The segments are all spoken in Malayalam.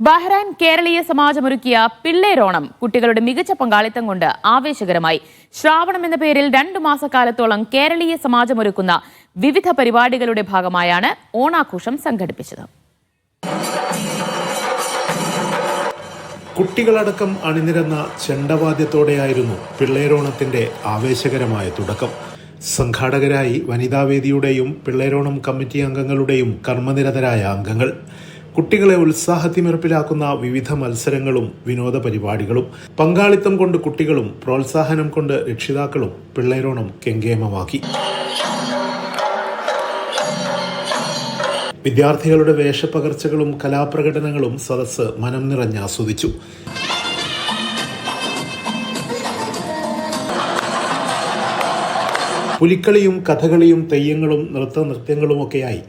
ബഹ്റൈൻ കേരളീയ സമാജമൊരുക്കിയ പിള്ളേരോണം കുട്ടികളുടെ മികച്ച പങ്കാളിത്തം കൊണ്ട് ആവേശകരമായി. ശ്രാവണം എന്ന പേരിൽ 2 മാസക്കാലത്തോളം കേരളീയ സമാജമൊരുക്കുന്ന വിവിധ പരിപാടികളുടെ ഭാഗമായാണ് ഓണാഘോഷം സംഘടിപ്പിച്ചത്. കുട്ടികളടക്കം അണിനിരന്ന ചെണ്ടവാദ്യത്തോടെയായിരുന്നു പിള്ളേരോണത്തിന്റെ ആവേശകരമായ തുടക്കം. സംഘാടകരായി വനിതാവേദിയുടെയും പിള്ളേരോണം കമ്മിറ്റി അംഗങ്ങളുടെയും കർമ്മനിരതരായ അംഗങ്ങൾ. കുട്ടികളെ ഉത്സാഹത്തിമിർപ്പിലാക്കുന്ന വിവിധ മത്സരങ്ങളും വിനോദ പരിപാടികളും. പങ്കാളിത്തം കൊണ്ട് കുട്ടികളും പ്രോത്സാഹനം കൊണ്ട് രക്ഷിതാക്കളും പിള്ളേരോണം കെങ്കേമമാക്കി. വിദ്യാർത്ഥികളുടെ വേഷപ്പകർച്ചകളും കലാപ്രകടനങ്ങളും സദസ്സ് മനം നിറഞ്ഞ് ആസ്വദിച്ചു. പുലിക്കളിയും കഥകളിയും തെയ്യങ്ങളും നൃത്യങ്ങളുമൊക്കെയായി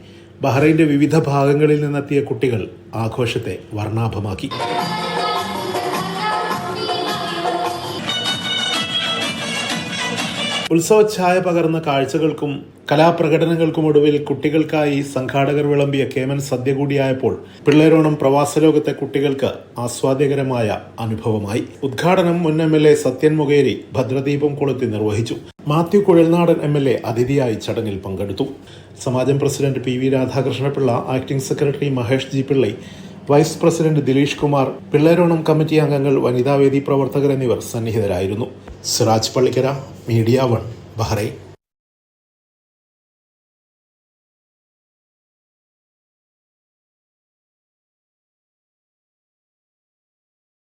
ബഹ്റൈന്റെ വിവിധ ഭാഗങ്ങളിൽ നിന്നെത്തിയ കുട്ടികൾ ആഘോഷത്തെ വർണ്ണാഭമാക്കി. ഉത്സവഛായ പകർന്ന കാഴ്ചകൾക്കും കലാപ്രകടനങ്ങൾക്കുമൊടുവിൽ കുട്ടികൾക്കായി സംഘാടകർ വിളമ്പിയ കേമൻ സദ്യ കൂടിയായപ്പോൾ പിള്ളേരോണം പ്രവാസലോകത്തെ കുട്ടികൾക്ക് ആസ്വാദ്യകരമായ അനുഭവമായി. ഉദ്ഘാടനം മുൻ MLA സത്യൻ മുഖേരി ഭദ്രദീപം കൊളുത്തി നിർവഹിച്ചു. മാത്യു കുഴൽനാടൻ MLA അതിഥിയായി ചടങ്ങിൽ പങ്കെടുത്തു. സമാജം president PV Radhakrishnapillai, acting secretary Mahesh G. Pillai, vice president Dileesh Kumar, Pilleronam committee അംഗങ്ങൾ, വനിതാവേദി പ്രവർത്തകർ എന്നിവർ സന്നിഹിതരായിരുന്നു. Siraj Pallikkara, media 1, Bahrain.